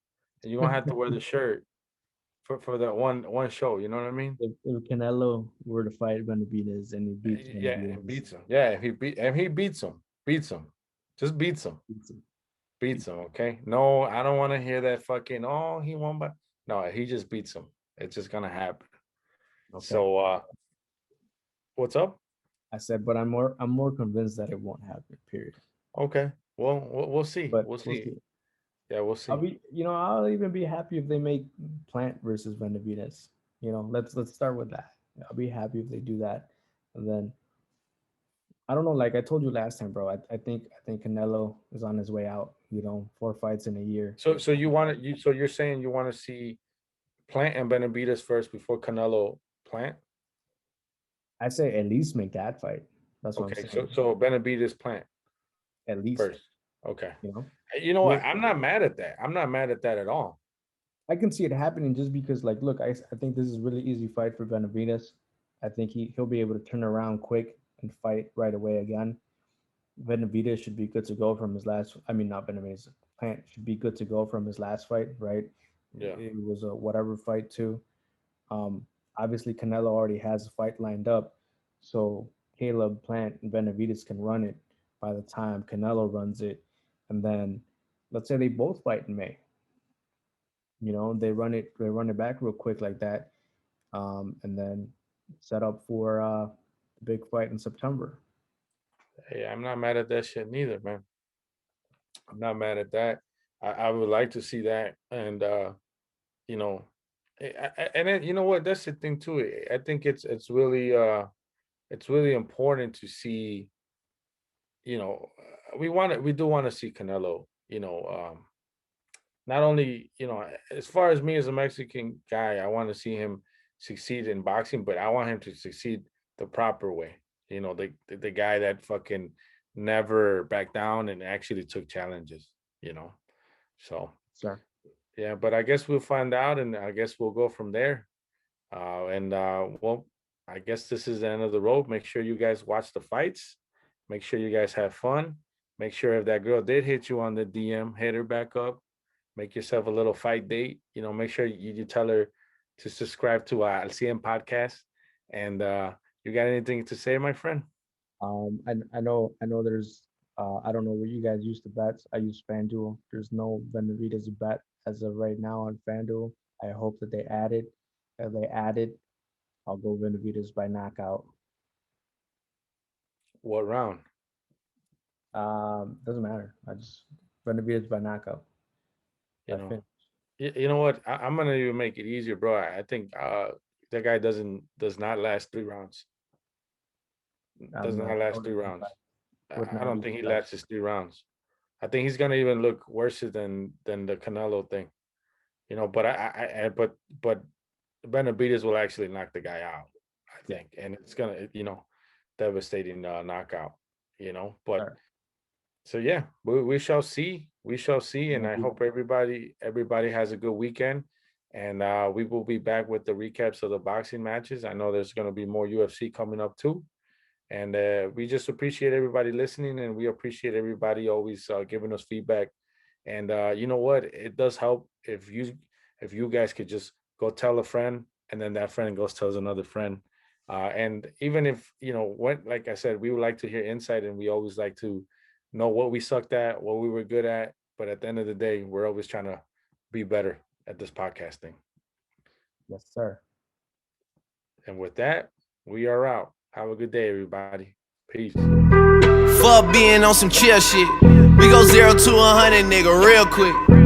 S2: and you're gonna have to wear the shirt for that one show. You know what I mean?
S3: If Canelo were to fight Benavidez and he beats
S2: Yeah, and
S3: Benavidez,
S2: beats him. Yeah, if he beats him, just
S3: beats him.
S2: beats him. Okay. No, I don't want to hear that fucking. Oh, he won by. No, he just beats him. It's just gonna happen.
S3: Okay.
S2: So, what's up?
S3: I said, but I'm more convinced that it won't happen. Period.
S2: Okay. Well, we'll see.
S3: But
S2: We'll
S3: we'll
S2: see.
S3: see.
S2: Yeah, we'll
S3: I'll
S2: see.
S3: be, I'll even be happy if they make Plant versus Benavidez. Let's start with that. I'll be happy if they do that, and then I don't know. Like I told you last time, bro. I think Canelo is on his way out. 4 fights in a year.
S2: So you want to you so you're saying you want to see Plant and Benavidez first before Canelo Plant?
S3: I say at least make that fight. That's what I'm
S2: Okay. So
S3: saying.
S2: so Benavidez Plant
S3: At least,
S2: first. Okay.
S3: you know.
S2: You know what?
S3: We're,
S2: I'm not mad at that. I'm not mad at that at all.
S3: I can see it happening just because, like, look, I think this is a really easy fight for Benavidez. I think he'll be able to turn around quick and fight right away again. Benavidez should be good to go from his last. I mean, not Benavidez. Plant should be good to go from his last fight, right?
S2: Yeah.
S3: It was a whatever fight too. Um, Obviously Canelo already has a fight lined up, so Caleb Plant and Benavidez can run it by the time Canelo runs it, and then let's say they both fight in May. They run it back real quick like that, and then set up for the big fight in September.
S2: Hey, I'm not mad at that shit neither, man. I'm not mad at that. I would like to see that. And you know, and then you know what? That's the thing too. I think it's really important to see, we do want to see Canelo, not only, as far as me as a Mexican guy, I want to see him succeed in boxing, but I want him to succeed the proper way. The guy that fucking never backed down and actually took challenges, you know. So
S3: Sir,
S2: yeah, but I guess we'll find out and I guess we'll go from there. Well, I guess this is the end of the road. Make sure you guys watch the fights. Make sure you guys have fun. Make sure if that girl did hit you on the DM, hit her back up. Make yourself a little fight date. Make sure you tell her to subscribe to Al CM podcast. And you got anything to say, my friend?
S3: I know there's I don't know where you guys use the bets. I use FanDuel. There's no Benavidez bet as of right now on FanDuel. I hope that they added. If they added, I'll go Benavidez by knockout.
S2: What round?
S3: Doesn't matter. I just Benavidez by knockout.
S2: You
S3: I
S2: know,
S3: finish.
S2: you know what? I'm gonna even make it easier, bro. I think that guy does not last 3 rounds. Does not
S3: I
S2: last
S3: would
S2: 3 rounds. I
S3: not
S2: don't
S3: be
S2: think he
S3: surprised.
S2: lasts his 3 rounds. I think he's gonna even look worse than the Canelo thing. You know, but but Benavidez will actually knock the guy out, I
S3: Yeah.
S2: think, and it's gonna devastating knockout. But
S3: Sure.
S2: so yeah, we shall see. We shall see, and
S3: Yeah,
S2: I hope everybody has a good weekend. And we will be back with the recaps of the boxing matches. I know there's going to be more UFC coming up too, and we just appreciate everybody listening, and we appreciate everybody always giving us feedback. And you know what? It does help if you guys could just go tell a friend, and then that friend goes tells another friend. And even if what, like I said, we would like to hear insight, and we always like to know what we sucked at, what we were good at. But at the end of the day, we're always trying to be better at this podcasting.
S3: yes, sir.
S2: And with that, we are out. Have a good day, everybody. Peace.
S1: Fuck being on some chill shit. We go 0 to 100, nigga, real quick.